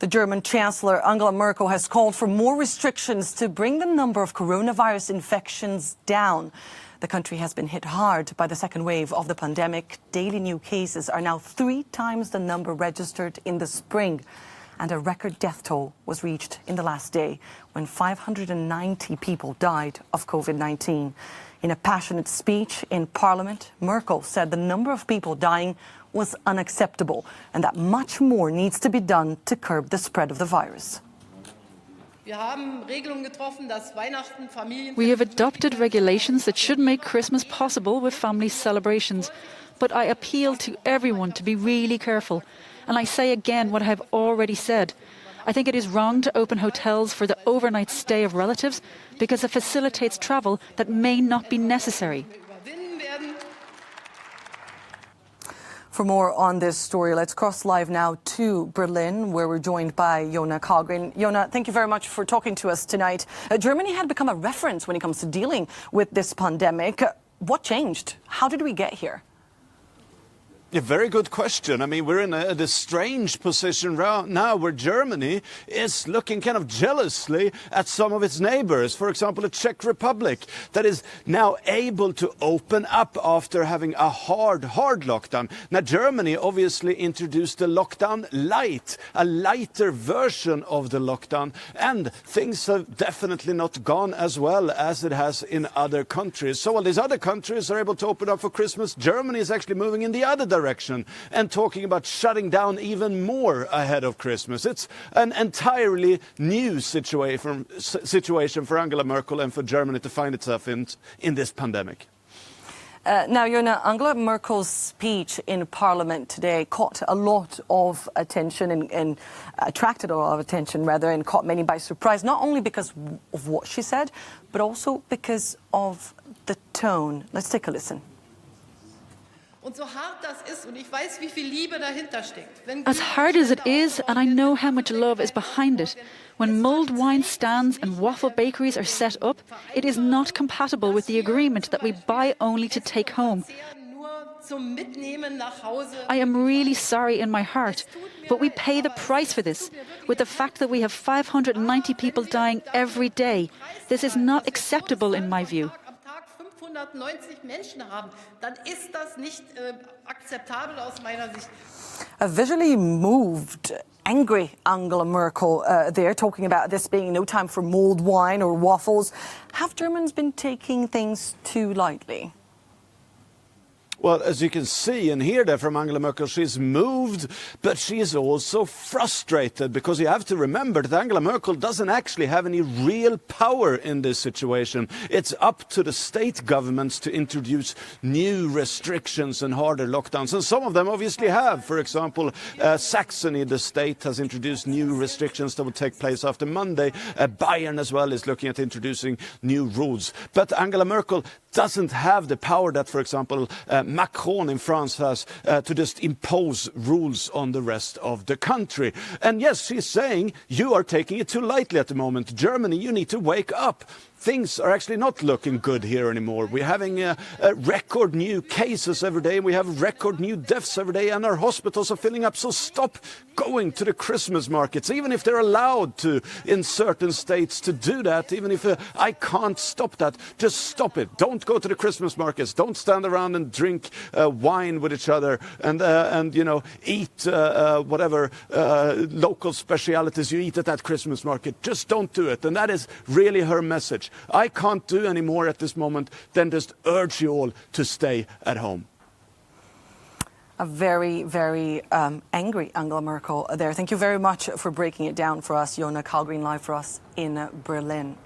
The German Chancellor Angela Merkel has called for more restrictions to bring the number of coronavirus infections down. The country has been hit hard by the second wave of the pandemic. Daily new cases are now 3 times the number registered in the spring. And a record death toll was reached in the last day when 590 people died of COVID-19. In a passionate speech in Parliament, Merkel said the number of people dying was unacceptable and that much more needs to be done to curb the spread of the virus. We have adopted regulations that should make Christmas possible with family celebrations. But I appeal to everyone to be really careful. And I say again what I have already said. I think it is wrong to open hotels for the overnight stay of relatives because it facilitates travel that may not be necessary. For more on this story, let's cross live now to Berlin, where we're joined by Jona Karlgren. Jona, thank you very much for talking to us tonight. Germany had become a reference when it comes to dealing with this pandemic. What changed? How did we get here? A very good question. I mean, we're in a strange position now where Germany is looking kind of jealously at some of its neighbors. For example, the Czech Republic that is now able to open up after having a hard lockdown. Now, Germany obviously introduced a lockdown light, a lighter version of the lockdown. And things have definitely not gone as well as it has in other countries. So while these other countries are able to open up for Christmas, Germany is actually moving in the other direction and talking about shutting down even more ahead of Christmas. It's an entirely new situation for Angela Merkel and for Germany to find itself in this pandemic. Now, Jona, Angela Merkel's speech in Parliament today caught a lot of attention and attracted a lot of attention, rather, and caught many by surprise, not only because of what she said, but also because of the tone. Let's take a listen. As hard as it is, and I know how much love is behind it, when mulled wine stands and waffle bakeries are set up, it is not compatible with the agreement that we buy only to take home. I am really sorry in my heart, but we pay the price for this, with the fact that we have 590 people dying every day. This is not acceptable in my view. A visually moved, angry Angela Merkel there, talking about this being no time for mulled wine or waffles. Have Germans been taking things too lightly? Well, as you can see and hear there from Angela Merkel, she's moved, but she is also frustrated, because you have to remember that Angela Merkel doesn't actually have any real power in this situation. It's up to the state governments to introduce new restrictions and harder lockdowns. And some of them obviously have. For example, Saxony, the state, has introduced new restrictions that will take place after Monday. Bayern as well is looking at introducing new rules. But Angela Merkel doesn't have the power that, for example, Macron in France has to just impose rules on the rest of the country. And yes, she's saying, you are taking it too lightly at the moment. Germany, you need to wake up. Things are actually not looking good here anymore. We're having record new cases every day. We have record new deaths every day, and our hospitals are filling up. So stop going to the Christmas markets, even if they're allowed to in certain states to do that. Even if I can't stop that, just stop it. Don't go to the Christmas markets. Don't stand around and drink wine with each other and you know, eat whatever local specialities you eat at that Christmas market. Just don't do it. And that is really her message. I can't do any more at this moment than just urge you all to stay at home. A very, very angry Angela Merkel there. Thank you very much for breaking it down for us. Jona Karlgren live for us in Berlin.